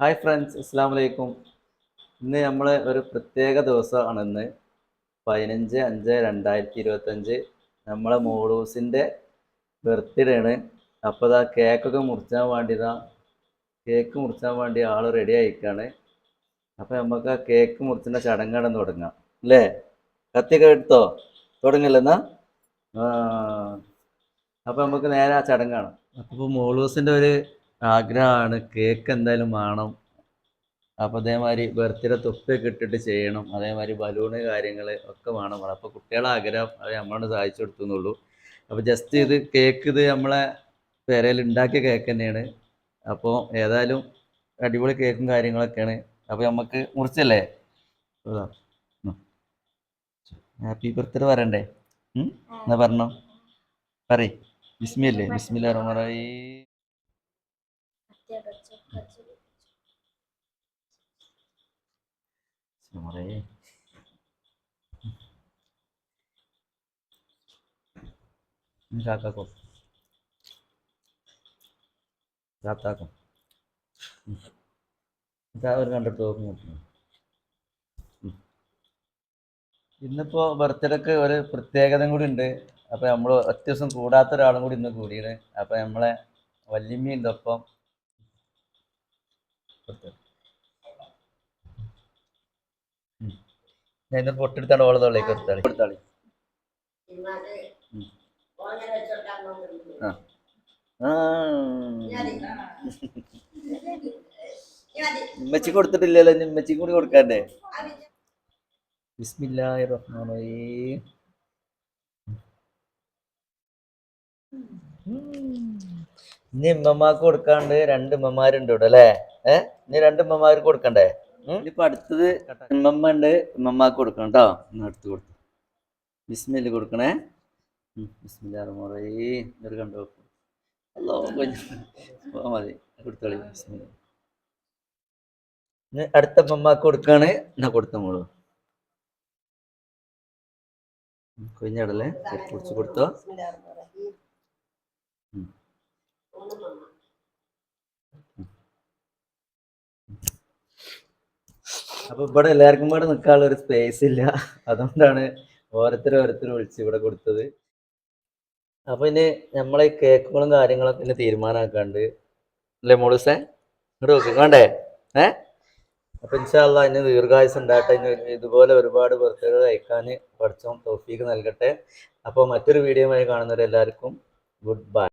Hi friends, അസ്സാം വലൈക്കും. ഇന്ന് നമ്മൾ ഒരു പ്രത്യേക ദിവസമാണ്. ഇന്ന് 15/5/2025 നമ്മളെ മോളൂസിൻ്റെ ബർത്ത്ഡേ ആണ്. അപ്പോൾ ഇതാ കേക്കൊക്കെ മുറിച്ചാൻ വേണ്ടിയതാ കേക്ക് മുറിച്ചാൻ വേണ്ടി ആൾ റെഡി ആയിക്കാണ്. അപ്പോൾ നമുക്ക് ആ കേക്ക് മുറിച്ചിൻ്റെ ചടങ്ങാണ് തുടങ്ങാം അല്ലേ? കത്തിയൊക്കെ എടുത്തോ? തുടങ്ങില്ലെന്നാ. ആ, അപ്പോൾ നമുക്ക് നേരെ ആ ചടങ്ങാണ്. അപ്പോൾ മോളൂസിൻ്റെ ഒരു ആഗ്രഹമാണ് കേക്ക് എന്തായാലും വേണം. അപ്പോൾ അതേമാതിരി ബർത്ത്ഡേ തൊപ്പിയൊക്കെ ഇട്ടിട്ട് ചെയ്യണം. അതേമാതിരി ബലൂണ് കാര്യങ്ങൾ ഒക്കെ വേണം. അപ്പോൾ കുട്ടികളെ ആഗ്രഹം അത് നമ്മളോട് സഹായിച്ചു കൊടുത്തു എന്നുള്ളൂ. അപ്പോൾ ജസ്റ്റ് ഇത് കേക്ക് ഇത് നമ്മളെ പെരയിൽ ഉണ്ടാക്കിയ കേക്ക് തന്നെയാണ്. അപ്പോൾ ഏതായാലും അടിപൊളി കേക്കും കാര്യങ്ങളൊക്കെയാണ്. അപ്പോൾ നമുക്ക് മുറിച്ചല്ലേ? ഹാപ്പി ബർത്ത്ഡേ പറയണ്ടേ? എന്നാ പറഞ്ഞോ, പറയ്. ബിസ്മില്ലേ, ബിസ്മില്ലാ റഹ്മാൻ റഹീം. കാക്കാക്കോ കാത്താക്കും ഒരു കണ്ടിട്ട് നോക്കും. ഇന്നിപ്പോൾ ബർത്ത്ഡേക്ക് ഒരു പ്രത്യേകത കൂടി ഉണ്ട്. അപ്പോൾ നമ്മൾ ഒറ്റ ദിവസം കൂടാത്ത ഒരാളും കൂടി ഇന്ന് കൂടിയത്. അപ്പോൾ നമ്മളെ വല്യമ്മയുണ്ട് ഒപ്പം. ഞാൻ ഇന്ന് പൊട്ടെടുത്താണ് ഓള് തൊള്ളേക്ക് കൊടുത്താളി. ആ ആ ഉമ്മച്ചി കൊടുത്തിട്ടില്ലല്ലോ, ഇനി ഉമ്മച്ചിക്ക് കൂടി കൊടുക്കാണ്ടേ? ബിസ്മില്ലാഹിർ റഹ്മാനിർ റഹീം. ഇനി ഉമ്മമാർക്ക് കൊടുക്കാണ്ട് രണ്ട് ഉമ്മമാരുണ്ട് ഇവിടെ അല്ലേ? ഇനി രണ്ട് ഉമ്മമാർക്ക് കൊടുക്കണ്ടേ? ഇനിയിപ്പോ അടുത്തത് ഉമ്മമ്മ ഉണ്ട്, ഉമ്മമാർക്ക് കൊടുക്കണം കേട്ടോ. അടുത്ത് കൊടുത്തു. ബിസ്മില്ല കൊടുക്കണേ. ബിസ്മില്ലാഹിർ റഹ്മാനിർ റഹീം. ഇതൊരു കണ്ടോ? അല്ലോ മതി, കൊടുത്തോളി. ബിസ്മില്ല. ഇനി അടുത്ത ഉമ്മമാർക്ക് കൊടുക്കാണ്. എന്നാ കൊടുത്തോളൂ. കുഞ്ഞടല്ലേ കുറിച്ച് കൊടുത്തോ. അപ്പൊ ഇവിടെ എല്ലാവർക്കും കൂടെ നിൽക്കാനുള്ള ഒരു സ്പേസ് ഇല്ല, അതുകൊണ്ടാണ് ഓരോരുത്തർ വിളിച്ച് ഇവിടെ കൊടുത്തത്. അപ്പൊ ഇനി നമ്മളെ ഈ കേക്കുകളും കാര്യങ്ങളൊക്കെ ഇനി തീരുമാനമാക്കാണ്ട് അല്ലേ മോളൂസേ? ഇങ്ങോട്ട് നോക്ക് വേണ്ടേ? അപ്പൊ ഇൻഷാ അല്ലാഹ് ഇനി ദീർഘായുസ് ഉണ്ടാകട്ടെ. ഇനി ഇതുപോലെ ഒരുപാട് ബർത്ത്ഡേ കഴിക്കാൻ പഠിച്ചോൻ തൗഫീഖ് നൽകട്ടെ. അപ്പോൾ മറ്റൊരു വീഡിയോയുമായി കാണുന്നവരെല്ലാവർക്കും ഗുഡ് ബൈ.